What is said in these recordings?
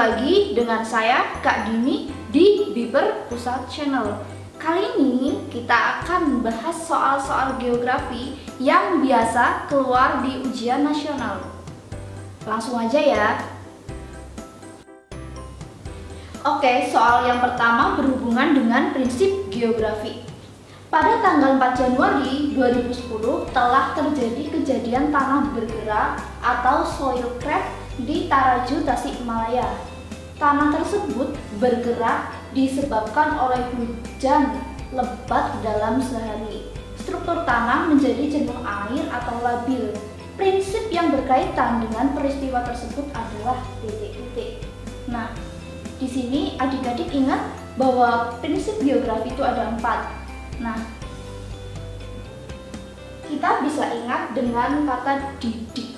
lagi dengan saya Kak Dini di Biber Pusat Channel. Kali ini kita akan bahas soal-soal geografi yang biasa keluar di ujian nasional. Langsung aja ya. Oke, soal yang pertama berhubungan dengan prinsip geografi. Pada tanggal 4 Januari 2010 telah terjadi kejadian tanah bergerak atau soil crack di Taraju, Tasikmalaya. Tanah tersebut bergerak disebabkan oleh hujan lebat dalam sehari. Struktur tanah menjadi jenuh air atau labil. Prinsip yang berkaitan dengan peristiwa tersebut adalah titik-titik. Nah, di sini adik-adik ingat bahwa prinsip geografi itu ada 4. Nah, kita bisa ingat dengan kata didik.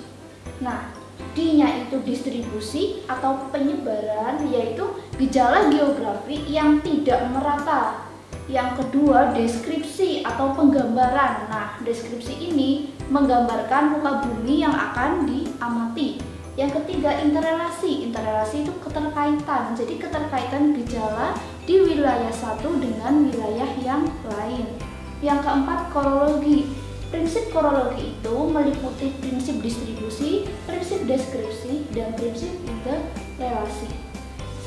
Nah, D-nya itu distribusi atau penyebaran, yaitu gejala geografi yang tidak merata. Yang kedua, deskripsi atau penggambaran. Nah, deskripsi ini menggambarkan muka bumi yang akan diamati. Yang ketiga, interrelasi. Interrelasi itu keterkaitan. Jadi keterkaitan gejala di wilayah satu dengan wilayah yang lain. Yang keempat, korologi. Prinsip korologi itu meliputi prinsip distribusi, prinsip deskripsi, dan prinsip interrelasi.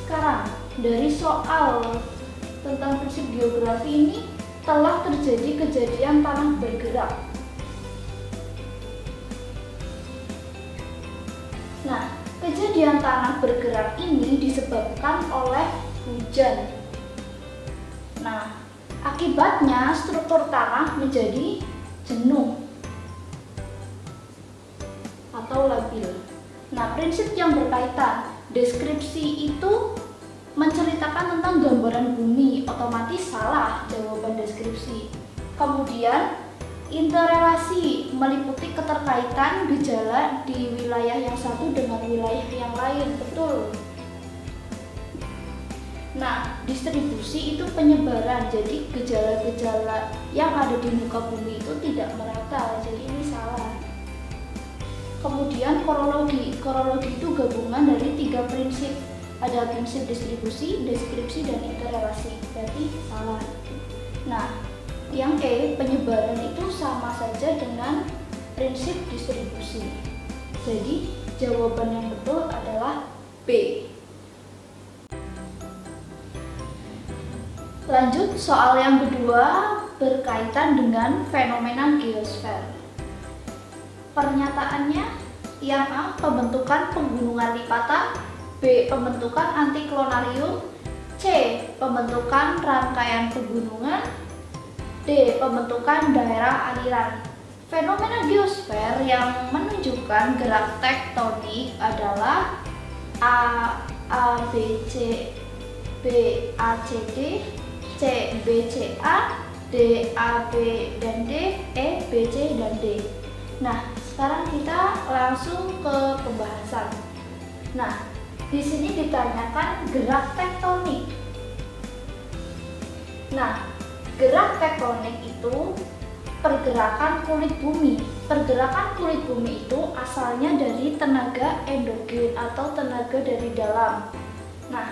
Sekarang, dari soal tentang prinsip geografi ini telah terjadi kejadian tanah bergerak. Nah, kejadian tanah bergerak ini disebabkan oleh hujan. Nah, akibatnya struktur tanah menjadi jenuh atau labil. Nah, prinsip yang berkaitan, deskripsi itu menceritakan tentang gambaran bumi, otomatis salah jawaban deskripsi. Kemudian, interrelasi meliputi keterkaitan gejala di wilayah yang satu dengan wilayah yang lain, betul. Nah, distribusi itu penyebaran, jadi gejala-gejala yang ada di muka bumi itu tidak merata, jadi ini salah. Kemudian korologi. Korologi itu gabungan dari 3 prinsip. Ada prinsip distribusi, deskripsi, dan interrelasi, berarti salah. Nah, yang E, penyebaran itu sama saja dengan prinsip distribusi. Jadi, jawaban yang betul adalah B. Lanjut, soal yang kedua berkaitan dengan fenomena geosfer. Pernyataannya, yang A, pembentukan pegunungan lipatan, B, pembentukan antiklonarium, C, pembentukan rangkaian pegunungan, D, pembentukan daerah aliran. Fenomena geosfer yang menunjukkan gerak tektonik adalah A B C, B A C D, C B C A, D A B dan D, E B C dan D. Nah, sekarang kita langsung ke pembahasan. Nah, di sini ditanyakan gerak tektonik. Nah, gerak tektonik itu pergerakan kulit bumi. Pergerakan kulit bumi itu asalnya dari tenaga endogen atau tenaga dari dalam. Nah,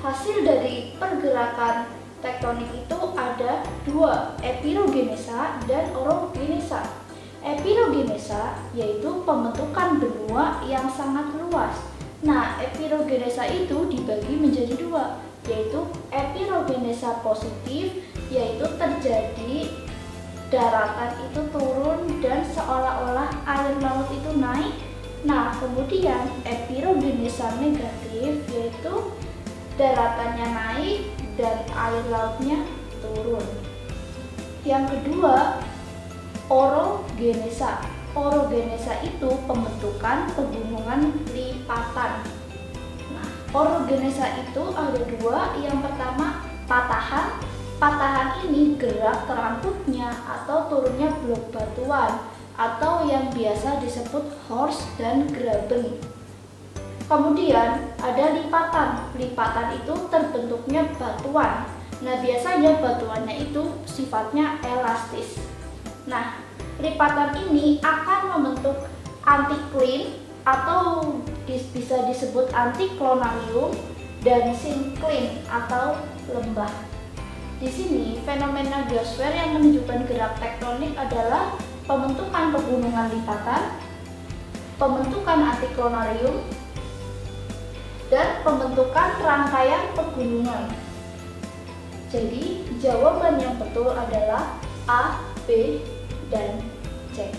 hasil dari pergerakan tektonik itu ada 2, epirogenesa dan orogenesa. Epirogenesa yaitu pembentukan benua yang sangat luas. Nah, epirogenesa itu dibagi menjadi 2, yaitu epirogenesa positif, yaitu terjadi daratan itu turun dan seolah-olah air laut itu naik. Nah, kemudian epirogenesa negatif, yaitu daratannya naik dan air lautnya turun. Yang kedua, orogenesa. Orogenesa itu pembentukan pegunungan lipatan. Nah, orogenesa itu ada 2. Yang pertama, patahan. Patahan ini gerak terangkutnya atau turunnya blok batuan atau yang biasa disebut horst dan graben. Kemudian ada lipatan. Lipatan itu terbentuknya batuan. Nah, biasanya batuannya itu sifatnya elastis. Nah, lipatan ini akan membentuk antiklin atau bisa disebut antiklonarium, dan sinkline atau lembah. Di sini fenomena geosfer yang menunjukkan gerak tektonik adalah pembentukan pegunungan lipatan, pembentukan antiklonarium, dan pembentukan rangkaian pegunungan. Jadi jawaban yang betul adalah A, B, dan C.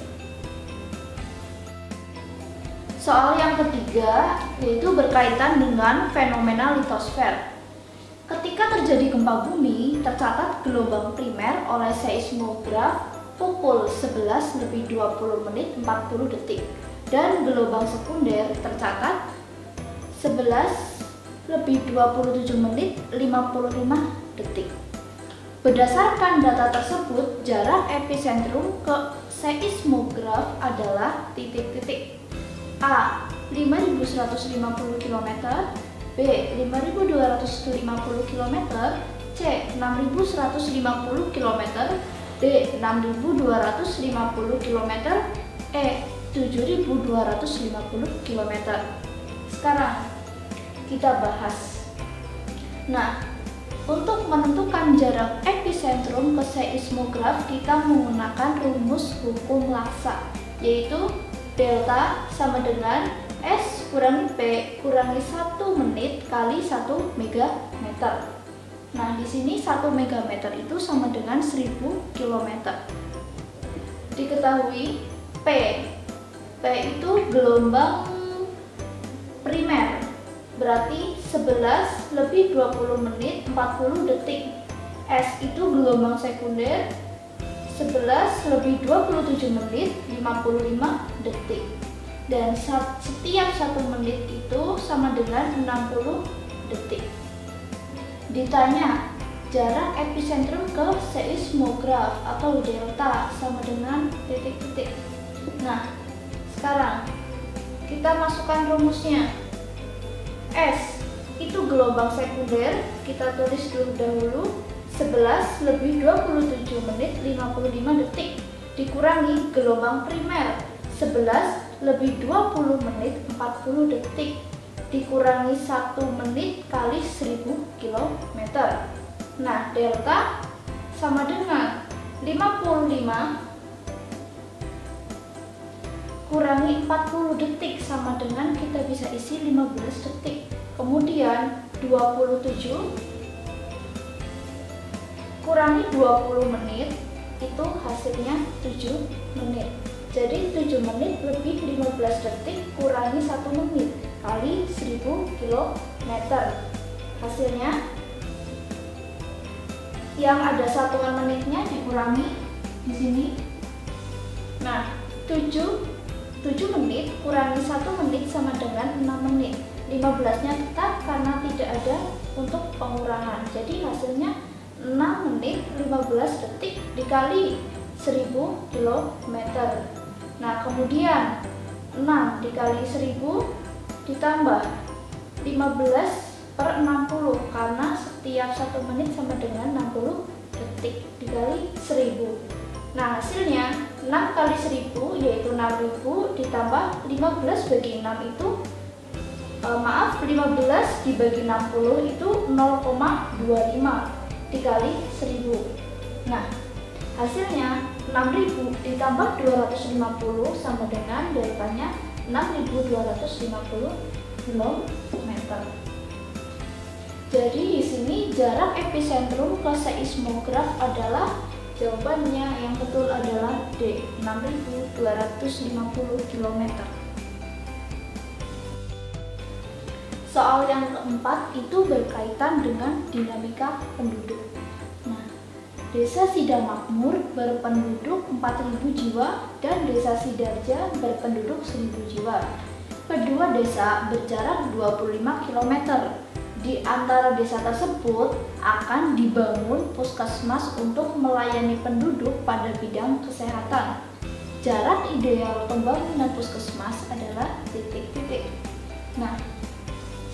Soal yang ketiga yaitu berkaitan dengan fenomena litosfer. Ketika terjadi gempa bumi, tercatat gelombang primer oleh seismograf pukul 11:20 menit 40 detik dan gelombang sekunder tercatat 11:27 menit 55 detik. Berdasarkan data tersebut, jarak epicentrum ke seismograf adalah titik-titik. A. 5.150 km, B. 5.250 km, C. 6.150 km, D. 6.250 km, E. 7.250 km. Sekarang kita bahas. Nah, untuk menentukan jarak epicentrum ke seismograf kita menggunakan rumus hukum Laksa, yaitu delta sama dengan S kurangi P kurangi 1 menit kali 1 megameter. Nah, di sini 1 megameter itu sama dengan 1000 km. Diketahui P itu gelombang primer, berarti 11:20 menit 40 detik. S itu gelombang sekunder, 11:27 menit 55 detik. Dan setiap 1 menit itu sama dengan 60 detik. Ditanya jarak epicentrum ke seismograf atau delta sama dengan titik-titik. Nah, sekarang kita masukkan rumusnya. S itu gelombang sekunder, kita tulis dahulu 11:27 menit 55 detik dikurangi gelombang primer 11:20 menit 40 detik dikurangi 1 menit kali 1000 km. Nah, delta sama dengan 55 kurangi 40 detik sama dengan kita bisa isi 15 detik. Kemudian 27 kurangi 20 menit itu hasilnya 7 menit. Jadi 7 menit lebih 15 detik kurangi 1 menit kali 1000 km. Hasilnya yang ada satuan menitnya dikurangi di sini. Nah, 7 menit kurangi 1 menit sama dengan 6 menit. 15-nya tetap karena tidak ada untuk pengurangan. Jadi hasilnya 6 menit 15 detik dikali 1000 km. Nah, kemudian 6 dikali 1000 ditambah 15/60 karena setiap 1 menit sama dengan 60 detik dikali 1000. Nah, hasilnya 6 kali 1000 yaitu 6000 ditambah 15 bagi 6 itu 15 dibagi 60 itu 0,25 dikali 1000. Nah, hasilnya 6000 ditambah 250 sama dengan deltanya 6250 km. Jadi di sini jarak epicentrum ke seismograf adalah jawabannya yang betul adalah D, 6250 km. Soal yang keempat itu berkaitan dengan dinamika penduduk. Nah, Desa Sidamakmur berpenduduk 4.000 jiwa dan Desa Sidarja berpenduduk 1.000 jiwa. Kedua desa berjarak 25 km. Di antara desa tersebut akan dibangun puskesmas untuk melayani penduduk pada bidang kesehatan. Jarak ideal pembangunan puskesmas adalah titik-titik. Nah,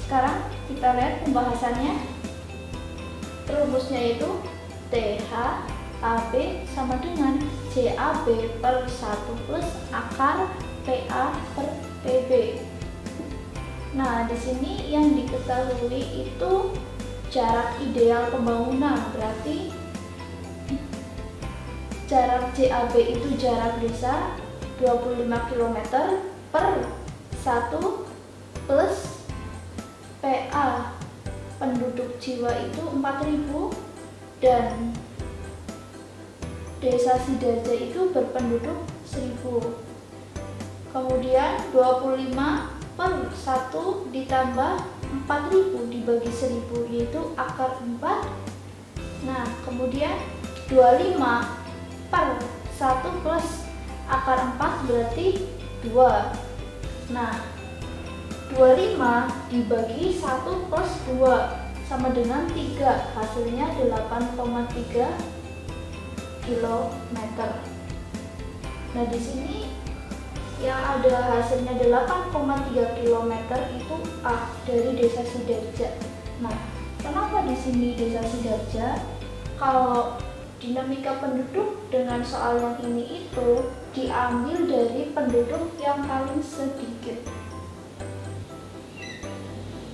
sekarang kita lihat pembahasannya. Rumusnya itu TH AB sama dengan JAB per 1 plus akar PA per PB. Nah, di sini yang diketahui itu jarak ideal pembangunan, berarti jarak JAB itu jarak desa 25 km per 1 plus PA penduduk jiwa itu 4.000 dan desa Sidarja itu berpenduduk 1.000. Kemudian 25 per 1 ditambah 4.000 dibagi 1.000 yaitu akar 4. Nah, kemudian 25 per 1 plus akar 4 berarti 2. Nah, 25 dibagi 1 plus 2 sama dengan 3, hasilnya 8,3 km. Nah, di sini yang ada hasilnya 8,3 km itu A dari desa Sidarja. Nah, kenapa di sini desa Sidarja? Kalau dinamika penduduk dengan soal yang ini itu diambil dari penduduk yang paling sedikit,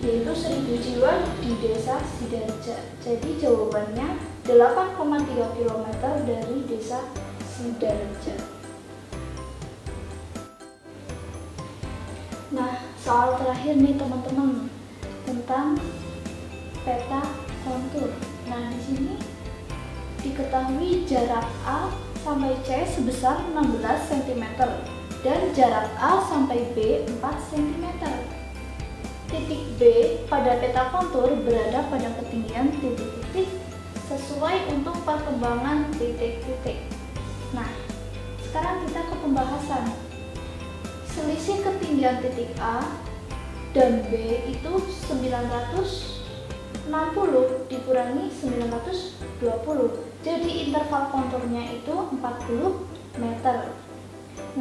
yaitu 1.000 jiwa di desa Sidarja. Jadi jawabannya 8,3 km dari desa Sidarja. Nah, soal terakhir nih teman-teman tentang peta kontur. Nah, di sini diketahui jarak A sampai C sebesar 16 cm dan jarak A sampai B 4 cm. Titik B pada peta kontur berada pada ketinggian titik-titik sesuai untuk perkembangan titik-titik. Nah, sekarang kita ke pembahasan. Selisih ketinggian titik A dan B itu 960 dikurangi 920. Jadi interval konturnya itu 40 meter.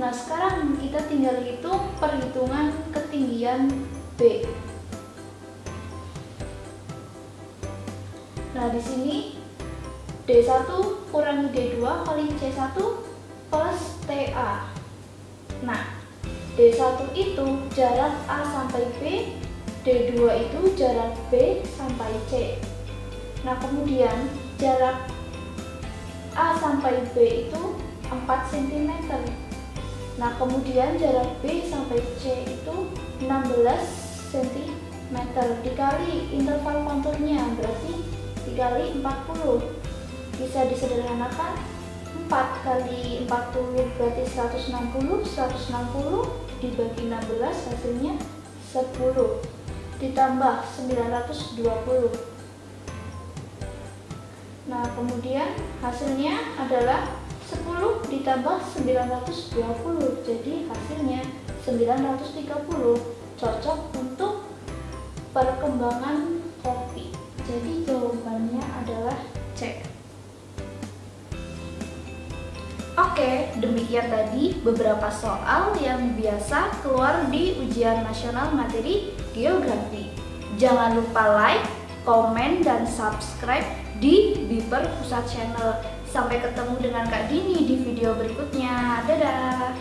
Nah, sekarang kita tinggal hitung perhitungan ketinggian B. Nah, di sini D1 kurangi D2 kali C1 plus TA. Nah, D1 itu jarak A sampai B, D2 itu jarak B sampai C. Nah, kemudian jarak A sampai B itu 4 cm. Nah, kemudian jarak B sampai C itu 16 cm dikali interval konturnya berarti dikali 40. Bisa disederhanakan 4 kali 40 berarti 160 dibagi 16 hasilnya 10 ditambah 920. Nah, kemudian hasilnya adalah 10 ditambah 920, jadi hasilnya 930, cocok untuk perkembangan kopi. Jadi jawabannya adalah C. Oke, demikian tadi beberapa soal yang biasa keluar di ujian nasional materi geografi. Jangan lupa like, komen, dan subscribe di Biper Pusat Channel. Sampai ketemu dengan Kak Dini di video berikutnya. Dadah!